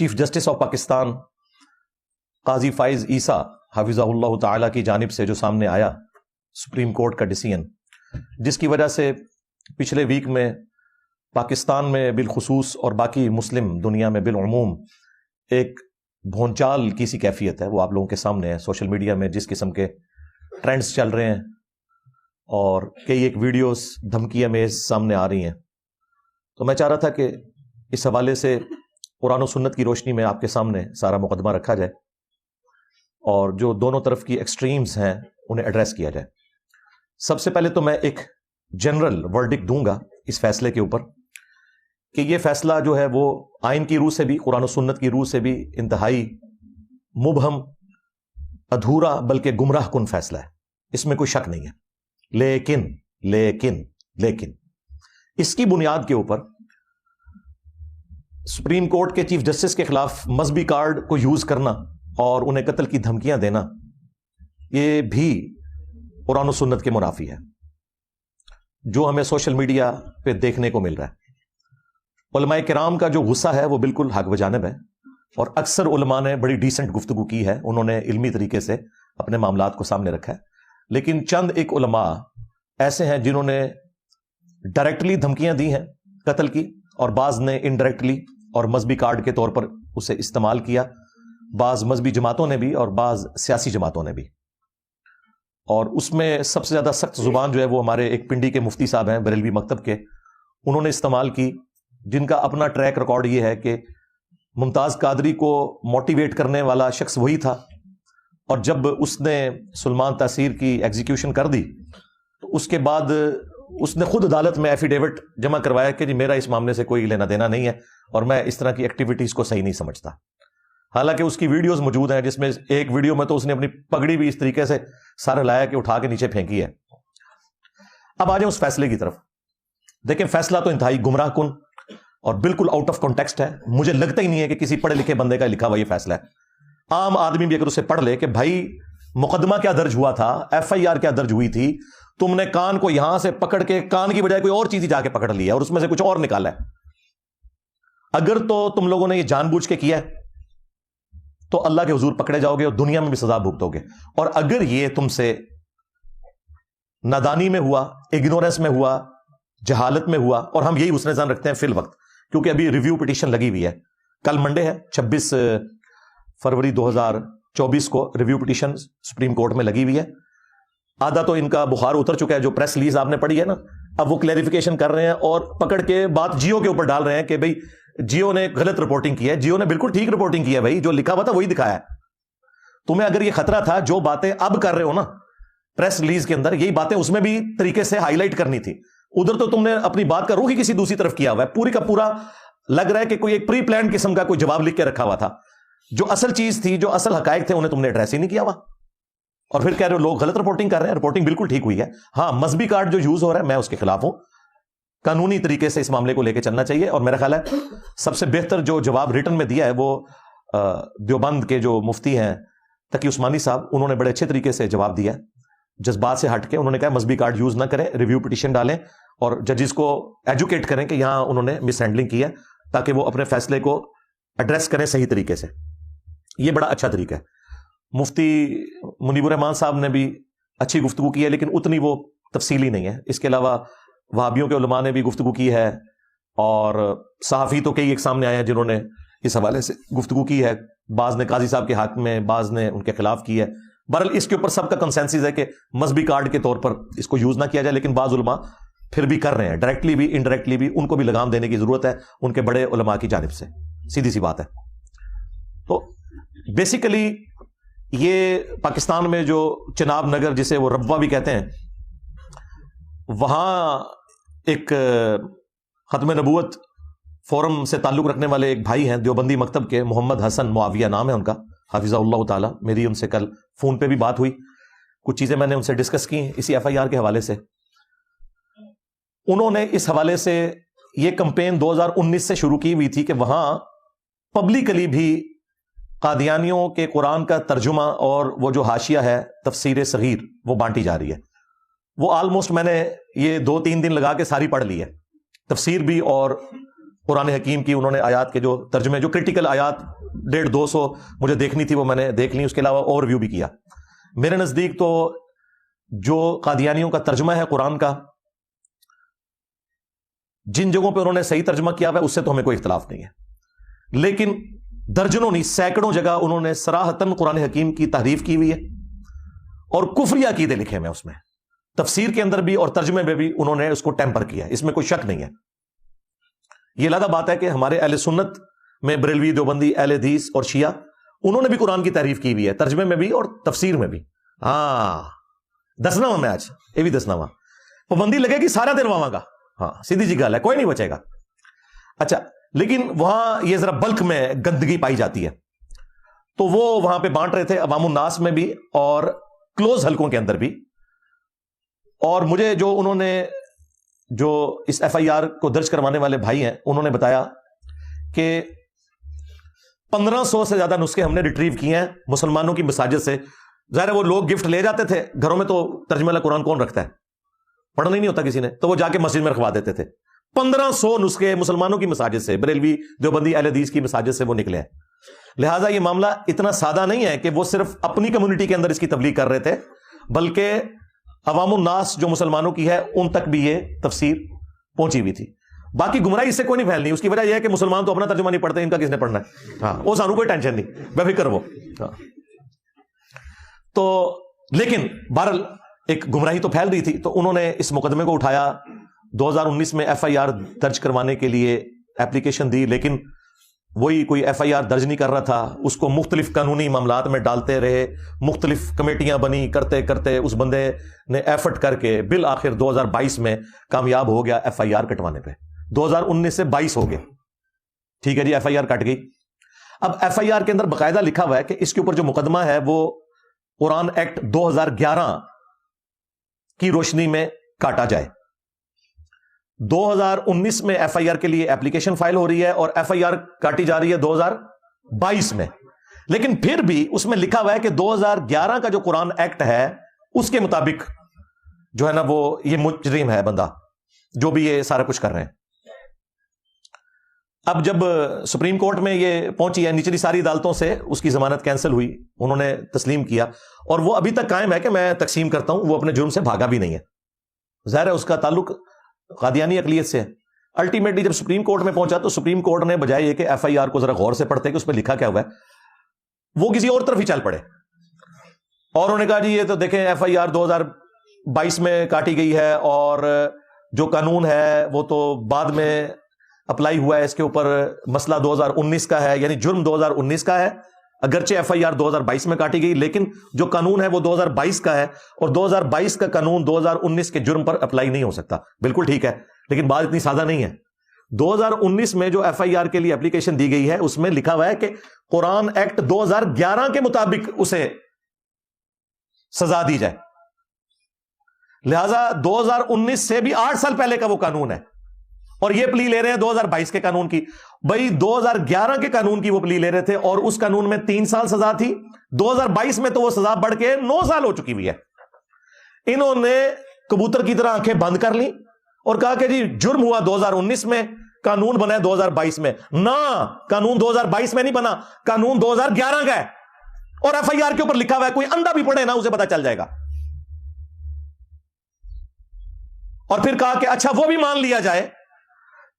Chief justice of Pakistan قاضی فائز عیسیٰ حفظہ اللہ تعالی کی جانب سے جو سامنے آیا سپریم کورٹ کا ڈیسیژن، جس کی وجہ سے پچھلے ویک میں پاکستان میں بالخصوص اور باقی مسلم دنیا میں بالعموم ایک بھونچال کی سی کیفیت ہے، وہ آپ لوگوں کے سامنے ہے۔ سوشل میڈیا میں جس قسم کے ٹرینڈز چل رہے ہیں اور کئی ایک ویڈیوز دھمکی امیز سامنے آ رہی ہیں، تو میں چاہ رہا تھا کہ اس حوالے سے قرآن و سنت کی روشنی میں آپ کے سامنے سارا مقدمہ رکھا جائے اور جو دونوں طرف کی ایکسٹریمز ہیں انہیں ایڈریس کیا جائے۔ سب سے پہلے تو میں ایک جنرل ورڈکٹ دوں گا اس فیصلے کے اوپر کہ یہ فیصلہ جو ہے وہ آئین کی روح سے بھی، قرآن و سنت کی روح سے بھی انتہائی مبہم، ادھورا بلکہ گمراہ کن فیصلہ ہے، اس میں کوئی شک نہیں ہے۔ لیکن اس کی بنیاد کے اوپر سپریم کورٹ کے چیف جسٹس کے خلاف مذہبی کارڈ کو یوز کرنا اور انہیں قتل کی دھمکیاں دینا، یہ بھی قرآن و سنت کے منافی ہے، جو ہمیں سوشل میڈیا پہ دیکھنے کو مل رہا ہے۔ علماء کرام کا جو غصہ ہے وہ بالکل حق بجانب ہے، اور اکثر علماء نے بڑی ڈیسنٹ گفتگو کی ہے، انہوں نے علمی طریقے سے اپنے معاملات کو سامنے رکھا ہے۔ لیکن چند ایک علماء ایسے ہیں جنہوں نے ڈائریکٹلی دھمکیاں دی ہیں قتل کی، اور بعض نے انڈائریکٹلی اور مذہبی کارڈ کے طور پر اسے استعمال کیا، بعض مذہبی جماعتوں نے بھی اور بعض سیاسی جماعتوں نے بھی۔ اور اس میں سب سے زیادہ سخت زبان جو ہے وہ ہمارے ایک پنڈی کے مفتی صاحب ہیں بریلوی مکتب کے، انہوں نے استعمال کی، جن کا اپنا ٹریک ریکارڈ یہ ہے کہ ممتاز قادری کو موٹیویٹ کرنے والا شخص وہی تھا، اور جب اس نے سلمان تاثیر کی ایگزیکیوشن کر دی تو اس کے بعد اس نے خود عدالت میں ایفیڈیوٹ جمع کروایا کہ جی میرا اس معاملے سے کوئی لینا دینا نہیں ہے اور میں اس طرح کی ایکٹیویٹیز کو صحیح نہیں سمجھتا۔ حالانکہ اس کی ویڈیوز موجود ہیں، جس میں ایک ویڈیو میں تو اس نے اپنی پگڑی بھی اس طریقے سے سارے لایا کہ اٹھا کے نیچے پھینکی ہے۔ اب آ جائیں اس فیصلے کی طرف۔ دیکھیں، فیصلہ تو انتہائی گمراہ کن اور بالکل آؤٹ آف کانٹیکسٹ ہے، مجھے لگتا ہی نہیں ہے کہ کسی پڑھے لکھے بندے کا لکھا ہوا یہ فیصلہ ہے۔ عام آدمی بھی اگر اسے پڑھ لے کہ بھائی مقدمہ کیا درج ہوا تھا، ایف آئی آر کیا درج ہوئی تھی، تم نے کان کو یہاں سے پکڑ کے کان کی بجائے کوئی اور چیز ہی جا کے پکڑ لی ہے اور اس میں سے کچھ اور نکالا ہے، اگر تو تم لوگوں نے یہ جان بوجھ کے کیا ہے تو اللہ کے حضور پکڑے جاؤ گے اور دنیا میں بھی سزا بھگتو گے، اور اگر یہ تم سے نادانی میں ہوا، اگنورنس میں ہوا، جہالت میں ہوا، اور ہم یہی حسن ظن رکھتے ہیں فی الوقت کیونکہ ابھی ریویو پٹیشن لگی ہوئی ہے، کل منڈے ہے 26 فروری 2024 کو ریویو پٹیشن سپریم کورٹ میں لگی ہوئی ہے۔ آدھا تو ان کا بخار اتر چکا ہے، جو پریس ریلیز آپ نے پڑھی ہے نا، اب وہ کلیریفیکیشن کر رہے ہیں اور پکڑ کے بات جیو کے اوپر ڈال رہے ہیں کہ بھئی جیو نے غلط رپورٹنگ کی ہے۔ جیو نے بالکل ٹھیک رپورٹنگ کی ہے، بھائی جو لکھا ہوا تھا وہی دکھایا ہے۔ تمہیں اگر یہ خطرہ تھا، جو باتیں اب کر رہے ہو نا پریس ریلیز کے اندر، یہی باتیں اس میں بھی طریقے سے ہائی لائٹ کرنی تھی۔ ادھر تو تم نے اپنی بات کا رخ ہی کسی دوسری طرف کیا ہوا ہے، پوری کا پورا لگ رہا ہے کہ کوئی ایک پری پلانڈ قسم کا کوئی جواب لکھ کے رکھا ہوا تھا، جو اصل چیز تھی، جو اصل حقائق تھے، انہیں تم نے ایڈریس ہی نہیں کیا ہوا، اور پھر کہہ رہے ہو لوگ غلط رپورٹنگ کر رہے ہیں۔ رپورٹنگ بالکل ٹھیک ہوئی ہے، ہاں مذہبی کارڈ جو یوز ہو رہا ہے میں اس کے خلاف ہوں، قانونی طریقے سے اس معاملے کو لے کے چلنا چاہیے، اور میرا خیال ہے سب سے بہتر جو جواب ریٹن میں دیا ہے وہ دیوبند کے جو مفتی ہیں تقی عثمانی صاحب، انہوں نے بڑے اچھے طریقے سے جواب دیا، جذبات سے ہٹ کے انہوں نے کہا مذہبی کارڈ یوز نہ کریں، ریویو پٹیشن ڈالیں اور ججز کو ایجوکیٹ کریں کہ یہاں انہوں نے مس ہینڈلنگ کی ہے، تاکہ وہ اپنے فیصلے کو ایڈریس کریں صحیح طریقے سے۔ یہ بڑا اچھا طریقہ ہے۔ مفتی منیب الرحمان صاحب نے بھی اچھی گفتگو کی ہے، لیکن اتنی وہ تفصیلی نہیں ہے۔ اس کے علاوہ وہابیوں کے علماء نے بھی گفتگو کی ہے، اور صحافی تو کئی ایک سامنے آئے ہیں جنہوں نے اس حوالے سے گفتگو کی ہے، بعض نے قاضی صاحب کے حق میں، بعض نے ان کے خلاف کی ہے۔ بہرحال اس کے اوپر سب کا کنسنسس ہے کہ مذہبی کارڈ کے طور پر اس کو یوز نہ کیا جائے، لیکن بعض علماء پھر بھی کر رہے ہیں، ڈائریکٹلی بھی انڈائریکٹلی بھی، ان کو بھی لگام دینے کی ضرورت ہے ان کے بڑے علماء کی جانب سے، سیدھی سی بات ہے۔ تو بیسیکلی یہ پاکستان میں جو چناب نگر جسے وہ ربوہ بھی کہتے ہیں، وہاں ایک ختم نبوت فورم سے تعلق رکھنے والے ایک بھائی ہیں دیوبندی مکتب کے، محمد حسن معاویہ نام ہے ان کا، حافظہ اللہ تعالی۔ میری ان سے کل فون پہ بھی بات ہوئی، کچھ چیزیں میں نے ان سے ڈسکس کی اسی ایف آئی آر کے حوالے سے۔ انہوں نے اس حوالے سے یہ کمپین 2019 سے شروع کی ہوئی تھی کہ وہاں پبلکلی بھی قادیانیوں کے قرآن کا ترجمہ اور وہ جو حاشیہ ہے تفسیر صغیر وہ بانٹی جا رہی ہے۔ وہ آلموسٹ میں نے یہ 2-3 دن لگا کے ساری پڑھ لی ہے، تفسیر بھی اور قرآن حکیم کی انہوں نے آیات کے جو ترجمے، جو کرٹیکل آیات 150-200 مجھے دیکھنی تھی وہ میں نے دیکھ لی، اس کے علاوہ اوور ویو بھی کیا. میرے نزدیک تو جو قادیانیوں کا ترجمہ ہے قرآن کا، جن جگہوں پہ انہوں نے صحیح ترجمہ کیا ہوا ہے اس سے تو ہمیں کوئی اختلاف نہیں ہے، لیکن درجنوں نہیں سینکڑوں جگہ انہوں نے صراحتاً قرآن حکیم کی تحریف کی ہوئی ہے اور کفری عقیدے لکھے ہوئے ہیں اس میں، تفسیر کے اندر بھی اور ترجمے میں بھی انہوں نے اس کو ٹیمپر کیا ہے، اس میں کوئی شک نہیں ہے. یہ علیحدہ بات ہے کہ ہمارے اہل سنت میں بریلوی، دیوبندی، اہل حدیث اور شیعہ انہوں نے بھی قرآن کی تعریف کی ہوئی ہے، ترجمے میں بھی اور تفسیر میں بھی. ہاں دسنا ہوا میں آج یہ بھی دسنا ہوا، پابندی لگے گی سارا دن وہاں گا، ہاں سیدھی جی گل ہے، کوئی نہیں بچے گا. اچھا لیکن وہاں یہ ذرا بلک میں گندگی پائی جاتی ہے، تو وہ وہاں پہ بانٹ رہے تھے عوام الناس میں بھی اور کلوز حلقوں کے اندر بھی. اور مجھے جو انہوں نے جو اس ایف آئی آر کو درج کروانے والے بھائی ہیں انہوں نے بتایا کہ 1500 سے زیادہ نسخے ہم نے ریٹریو کیے ہیں مسلمانوں کی مساجد سے. ظاہر ہے وہ لوگ گفٹ لے جاتے تھے گھروں میں، تو ترجمہ والا قرآن کون رکھتا ہے، پڑھنا ہی نہیں ہوتا کسی نے، تو وہ جا کے مسجد میں رکھوا دیتے تھے. 1500 نسخے مسلمانوں کی مساجد سے، بریلوی، دیوبندی، اہل حدیث کی مساجد سے وہ نکلے ہیں. لہٰذا یہ معاملہ اتنا سادہ نہیں ہے کہ وہ صرف اپنی کمیونٹی کے اندر اس کی تبلیغ کر رہے تھے، بلکہ عوام الناس جو مسلمانوں کی ہے ان تک بھی یہ تفسیر پہنچی ہوئی تھی. باقی گمراہی اس سے کوئی نہیں پھیلنی، اس کی وجہ یہ ہے کہ مسلمان تو اپنا ترجمہ نہیں پڑھتے، ان کا کس نے پڑھنا ہے. ہاں وہ سانو کوئی ٹینشن نہیں، بے فکر وہ. تو لیکن بہرحال ایک گمراہی تو پھیل رہی تھی، تو انہوں نے اس مقدمے کو اٹھایا، 2019 میں ایف آئی آر درج کروانے کے لیے اپلیکیشن دی، لیکن وہی کوئی ایف آئی آر درج نہیں کر رہا تھا، اس کو مختلف قانونی معاملات میں ڈالتے رہے، مختلف کمیٹیاں بنی، کرتے کرتے اس بندے نے ایفرٹ کر کے بالآخر 2022 میں کامیاب ہو گیا ایف آئی آر کٹوانے پہ. 2019 سے 22 ہو گیا، ٹھیک ہے جی، ایف آئی آر کٹ گئی. اب ایف آئی آر کے اندر باقاعدہ لکھا ہوا ہے کہ اس کے اوپر جو مقدمہ ہے وہ قرآن ایکٹ 2011 کی روشنی میں کاٹا جائے. 2019 میں ایف آئی آر کے لیے ایپلیکیشن فائل ہو رہی ہے اور ایف آئی آر کاٹی جا رہی ہے 2022 میں، لیکن پھر بھی اس میں لکھا ہوا ہے کہ 2011 کا جو قرآن ایکٹ ہے اس کے مطابق جو ہے نا وہ یہ مجرم ہے بندہ جو بھی یہ سارا کچھ کر رہے ہیں. اب جب سپریم کورٹ میں یہ پہنچی ہے، نچلی ساری عدالتوں سے اس کی ضمانت کینسل ہوئی، انہوں نے تسلیم کیا اور وہ ابھی تک قائم ہے کہ میں تقسیم کرتا ہوں، وہ اپنے جرم سے بھاگا بھی نہیں ہے. ظاہر ہے اس کا تعلق قادیانی اقلیت سے ہے. الٹیمیٹلی جب سپریم کورٹ میں پہنچا تو سپریم کورٹ نے بجائے یہ کہ ایف آئی آر کو ذرا غور سے پڑھتے کہ اس پہ لکھا کیا ہوا ہے، وہ کسی اور طرف ہی چل پڑے اور انہوں نے کہا جی یہ تو دیکھیں ایف آئی آر 2022 میں کاٹی گئی ہے اور جو قانون ہے وہ تو بعد میں اپلائی ہوا ہے، اس کے اوپر مسئلہ 2019 کا ہے، یعنی جرم 2019 کا ہے، اگرچہ ایف آئی آر 2022 میں کاٹی گئی لیکن جو قانون ہے وہ 2022 کا ہے اور 2022 کا قانون 2019 کے جرم پر اپلائی نہیں ہو سکتا. بالکل ٹھیک ہے، لیکن بات اتنی سادہ نہیں ہے. 2019 میں جو ایف آئی آر کے لیے اپلیکیشن دی گئی ہے اس میں لکھا ہوا ہے کہ قرآن ایکٹ 2011 کے مطابق اسے سزا دی جائے. لہذا 2019 سے بھی 8 سال پہلے کا وہ قانون ہے اور یہ پلی لے رہے ہیں 2022 کے قانون کی. بھائی 2011 کے قانون کی وہ پلی لے رہے تھے اور اس قانون میں 3 سال سزا تھی، 2022 میں تو وہ سزا بڑھ کے 9 سال ہو چکی ہوئی ہے. انہوں نے کبوتر کی طرح آنکھیں بند کر لی اور کہا کہ جی جرم ہوا 2019 میں، قانون بنا ہے 2022 میں. نہ، قانون 2022 میں نہیں بنا، قانون 2011 کا ہے اور ایف آئی آر کے اوپر لکھا ہوا ہے، کوئی اندھا بھی پڑھے نا اسے پتا چل جائے گا. اور پھر کہا کہ اچھا وہ بھی مان لیا جائے،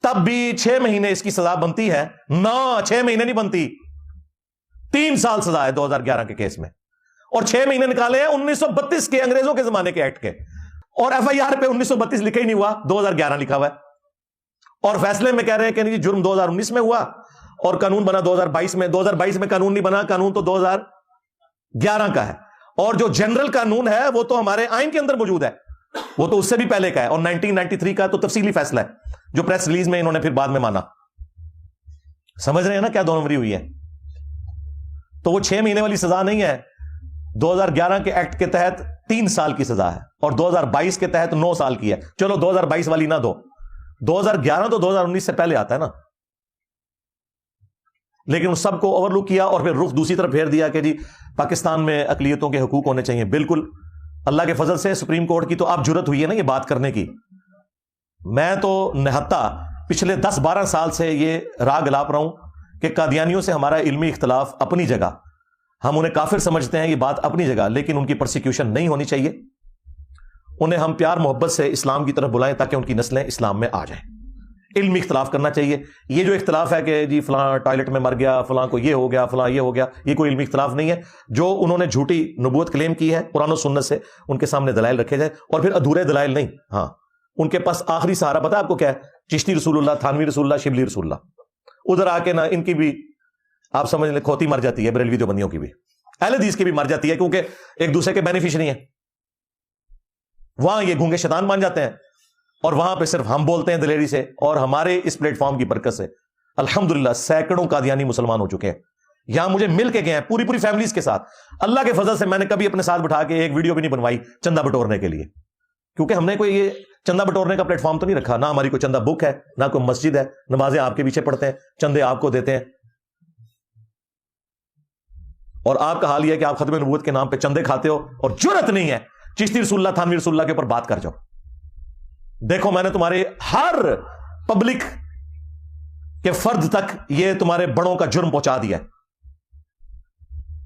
تب بھی 6 مہینے اس کی سزا بنتی ہے. نہ، 6 مہینے نہیں بنتی، 3 سال سزا ہے 2011 کے کیس میں اور 6 مہینے نکالے ہیں 1932 کے انگریزوں کے زمانے کے ایکٹ کے، اور ایف آئی آر پہ 1932 لکھا ہی نہیں ہوا، 2011 لکھا ہوا ہے. اور فیصلے میں کہہ رہے ہیں کہ نہیں جرم 2019 میں ہوا اور قانون بنا 2022 میں. 2022 میں قانون نہیں بنا، قانون تو 2011 کا ہے. اور جو جنرل قانون ہے وہ تو ہمارے آئین کے اندر موجود ہے، وہ تو اس سے بھی پہلے کا ہے اور 1993 کا تو تفصیلی فیصلہ ہے جو پریس ریلیز میں انہوں نے پھر بعد میں مانا. سمجھ رہے ہیں نا کیا دو نمبری ہوئی ہے. تو وہ 6 مہینے والی سزا نہیں ہے، 2011 کے ایکٹ کے تحت 3 سال کی سزا ہے اور 2022 کے تحت 9 سال کی ہے. چلو 2022 والی نہ دو، 2011 تو 2019 سے پہلے آتا ہے نا. لیکن اس سب کو اوور لک کیا اور پھر رخ دوسری طرف پھیر دیا کہ جی پاکستان میں اقلیتوں کے حقوق ہونے چاہیے. بالکل اللہ کے فضل سے سپریم کورٹ کی تو اب جرت ہوئی ہے نا یہ بات کرنے کی. میں تو نہتا پچھلے 10-12 سال سے یہ راگ الاپ رہا ہوں کہ قادیانیوں سے ہمارا علمی اختلاف اپنی جگہ، ہم انہیں کافر سمجھتے ہیں، یہ بات اپنی جگہ، لیکن ان کی پرسیکیوشن نہیں ہونی چاہیے. انہیں ہم پیار محبت سے اسلام کی طرف بلائیں تاکہ ان کی نسلیں اسلام میں آ جائیں. علمی اختلاف کرنا چاہیے. یہ جو اختلاف ہے کہ جی فلاں ٹوائلٹ میں مر گیا، فلاں کو یہ ہو گیا، فلاں یہ ہو گیا، یہ کوئی علمی اختلاف نہیں ہے. جو انہوں نے جھوٹی نبوت کلیم کی ہے قرآن و سنت سے، ان کے سامنے دلائل رکھے جائیں، اور پھر ادھورے دلائل نہیں. ہاں، ان کے پاس آخری سہارا پتہ آپ کو کیا ہے؟ چشتی رسول اللہ، تھانوی رسول اللہ، شبلی رسول اللہ. ادھر آ کے نا ان کی بھی آپ سمجھ لیں کھوتی مر جاتی ہے، بریلوی دیوبندیوں کی بھی، اہل حدیث کی بھی مر جاتی ہے، کیونکہ ایک دوسرے کے بینیفیشری ہیں. وہاں یہ گونگے شیطان مان جاتے ہیں، اور وہاں پہ صرف ہم بولتے ہیں دلیری سے. اور ہمارے اس پلیٹ فارم کی برکت سے الحمدللہ سینکڑوں قادیانی مسلمان ہو چکے ہیں. یہاں مجھے مل کے گئے ہیں پوری فیملیز کے ساتھ. اللہ کے فضل سے میں نے کبھی اپنے ساتھ بٹھا کے ایک ویڈیو بھی نہیں بنوائی چندہ بٹورنے کے لیے، کیونکہ ہم نے کوئی یہ چندہ بٹورنے کا پلیٹ فارم تو نہیں رکھا. نہ ہماری کوئی چندہ بک ہے، نہ کوئی مسجد ہے. نمازیں آپ کے پیچھے پڑھتے ہیں، چندے آپ کو دیتے ہیں. اور آپ کا حال یہ ہے کہ آپ ختم نبوت کے نام پہ چندے کھاتے ہو، اور جرت نہیں ہے چشتی رسول اللہ، تھانوی رسول اللہ کے اوپر بات کر جاؤ. دیکھو میں نے تمہارے ہر پبلک کے فرد تک یہ تمہارے بڑوں کا جرم پہنچا دیا ہے.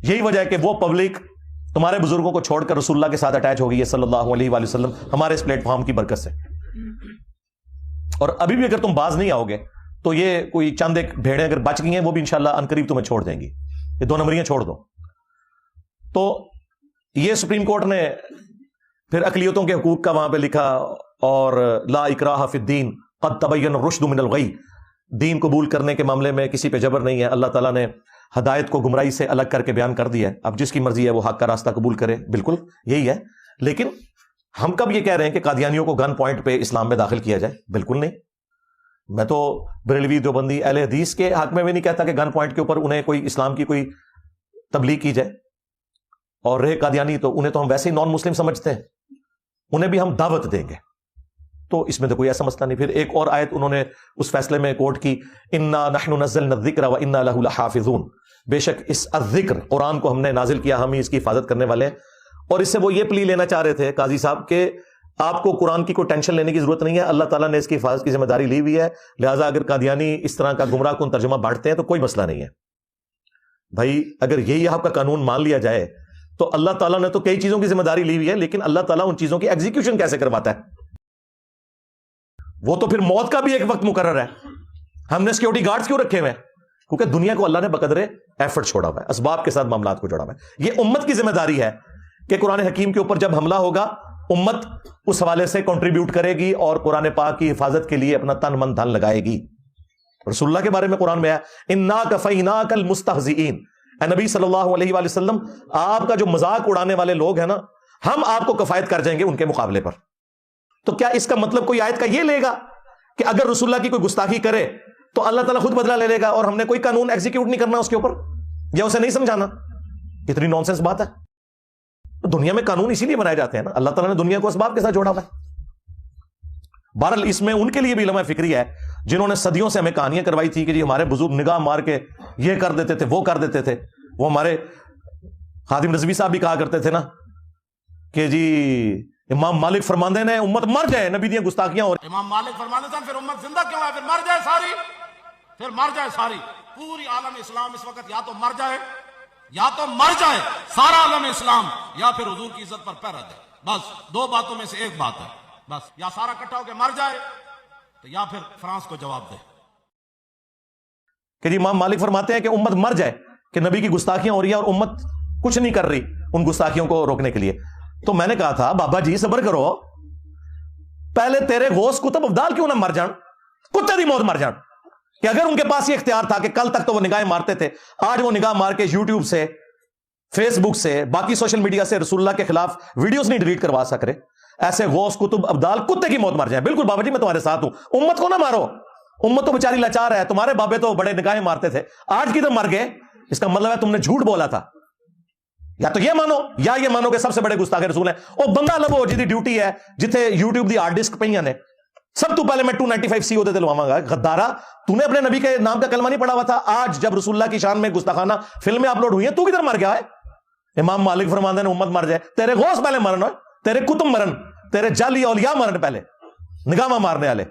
یہی وجہ ہے کہ وہ پبلک تمہارے بزرگوں کو چھوڑ کر رسول اللہ کے ساتھ اٹیچ ہو گئی ہے صلی اللہ علیہ وآلہ وسلم، ہمارے اس پلیٹ فارم کی برکت سے. اور ابھی بھی اگر تم باز نہیں آؤ گے تو یہ کوئی چند ایک بھیڑیں اگر بچ گئی ہیں، وہ بھی انشاءاللہ عنقریب تمہیں چھوڑ دیں گی. یہ 2 نمبریاں چھوڑ دو. تو یہ سپریم کورٹ نے پھر اقلیتوں کے حقوق کا وہاں پہ لکھا، اور لا اکراہ فی الدین قد تبین الرشد من الغی، دین قبول کرنے کے معاملے میں کسی پہ جبر نہیں ہے. اللہ تعالیٰ نے ہدایت کو گمراہی سے الگ کر کے بیان کر دیا ہے. اب جس کی مرضی ہے وہ حق کا راستہ قبول کرے، بالکل یہی ہے. لیکن ہم کب یہ کہہ رہے ہیں کہ قادیانیوں کو گن پوائنٹ پہ اسلام میں داخل کیا جائے؟ بالکل نہیں. میں تو بریلوی دیوبندی اہل حدیث کے حق میں بھی نہیں کہتا کہ گن پوائنٹ کے اوپر انہیں کوئی اسلام کی کوئی تبلیغ کی جائے. اور رہے قادیانی تو انہیں تو ہم ویسے ہی نان مسلم سمجھتے ہیں، انہیں بھی ہم دعوت دیں گے. تو اس میں تو کوئی ایسا مسئلہ نہیں. پھر ایک اور آیت انہوں نے اس فیصلے میں کوٹ کی، انا نحن نزلنا الذکر وانا لہ لحافظون، بے شک اس الذکر قرآن کو ہم نے نازل کیا، ہم ہی اس کی حفاظت کرنے والے ہیں. اور اس سے وہ یہ پلی لینا چاہ رہے تھے قاضی صاحب کہ آپ کو قرآن کی کوئی ٹینشن لینے کی ضرورت نہیں ہے، اللہ تعالیٰ نے اس کی حفاظت کی ذمہ داری لی ہوئی ہے. لہٰذا اگر قادیانی اس طرح کا گمراہ کن ترجمہ بانٹتے ہیں تو کوئی مسئلہ نہیں ہے. بھائی اگر یہی آپ کا قانون مان لیا جائے تو اللہ تعالیٰ نے تو کئی چیزوں کی ذمہ داری لی ہوئی ہے، لیکن اللہ تعالیٰ ان چیزوں کی ایگزیکیوشن کیسے کرواتا ہے؟ وہ تو پھر موت کا بھی ایک وقت مقرر ہے. ہم نے سیکورٹی گارڈز کیوں رکھے ہوئے ہیں؟ کیونکہ دنیا کو اللہ نے بقدر ایفرٹ چھوڑا ہوا ہے، اسباب کے ساتھ معاملات کو جوڑا ہوا ہے. یہ امت کی ذمہ داری ہے کہ قرآن حکیم کے اوپر جب حملہ ہوگا امت اس حوالے سے کنٹریبیوٹ کرے گی اور قرآن پاک کی حفاظت کے لیے اپنا تن من دھن لگائے گی. رسول اللہ کے بارے میں قرآن میں ہے انا کفیناک المستہزئین، اے نبی صلی اللہ علیہ وآلہ وسلم آپ کا جو مذاق اڑانے والے لوگ ہیں نا، ہم آپ کو کفایت کر جائیں گے ان کے مقابلے پر. تو کیا اس کا مطلب کوئی آیت کا یہ لے گا کہ اگر رسول اللہ کی کوئی گستاخی کرے تو اللہ تعالیٰ خود بدلہ لے لے گا اور ہم نے کوئی قانون ایگزیکیوٹ نہیں کرنا اس کے اوپر، یا اسے نہیں سمجھانا؟ کتنی نان سینس بات ہے. دنیا میں قانون اسی لیے بنائے جاتے ہیں نا، اللہ تعالیٰ نے دنیا کو اسباب کے ساتھ جوڑا ہوا ہے. بہرحال اس میں ان کے لیے بھی لمحہ فکری ہے جنہوں نے صدیوں سے ہمیں کہانیاں کروائی تھی کہ جی ہمارے بزرگ نگاہ مار کے یہ کر دیتے تھے، وہ کر دیتے تھے. وہ ہمارے خادم رضوی صاحب بھی کہا کرتے تھے نا کہ جی امام مالک فرماندے نے امت مر جائے نبی دیاں گستاخیاں. اور امام مالک فرماندے تھے پھر امت زندہ کیوں ہے؟ پھر مر جائے ساری، پھر مر جائے ساری. پوری عالم اسلام اس وقت یا تو مر جائے، یا تو مر جائے سارا عالم اسلام، یا پھر حضور کی عزت پر پیر رکھ دے. بس 2 باتوں میں سے ایک بات ہے. بس یا سارا اکٹھا ہو کے مر جائے تو یا پھر فرانس کو جواب دے. کہ جی امام مالک فرماتے ہیں کہ امت مر جائے کہ نبی کی گستاخیاں ہو رہی ہیں اور امت کچھ نہیں کر رہی ان گستاخیوں کو روکنے کے لیے. تو میں نے کہا تھا بابا جی صبر کرو، پہلے تیرے غوث کتب ابدال کیوں نہ مر جان، کتے دی موت مر جان. کہ اگر ان کے پاس یہ اختیار تھا کہ کل تک تو وہ نگاہیں مارتے تھے، آج وہ نگاہ مار کے یوٹیوب سے، فیس بک سے، باقی سوشل میڈیا سے رسول اللہ کے خلاف ویڈیوز نہیں ڈیلیٹ کروا سک رہے، ایسے غوث کتب ابدال کتے کی موت مر جائیں. بالکل بابا جی میں تمہارے ساتھ ہوں، امت کو نہ مارو، امت تو بیچاری لاچار ہے. تمہارے بابے تو بڑے نگاہیں مارتے تھے، آج کی تو مر گئے. اس کا مطلب ہے تم نے جھوٹ بولا تھا. یا تو یہ مانو یا یہ مانو کہ سب سے بڑے گستاخ رسول ہیں. او بندہ لبو جی ڈیوٹی ہے جتھے یوٹیوب دی ہارڈ ڈسک پہ نے سب تو پہلے میں 295 سی ہوتے دلواواں گا. غدارا تو نے اپنے نبی کے نام کا کلمہ نہیں پڑھا ہوا تھا. آج جب رسول اللہ کی شان میں گستاخانہ فلمیں اپلوڈ ہوئی ہیں تو کدھر مر گیا ہے؟ امام مالک فرماندے نے امت مر جائے، تیرے غوث پہلے مرن، تیرے کتب مرن، تیرے جعلی اولیاء مرن پہلے، نگاہ مارنے والے.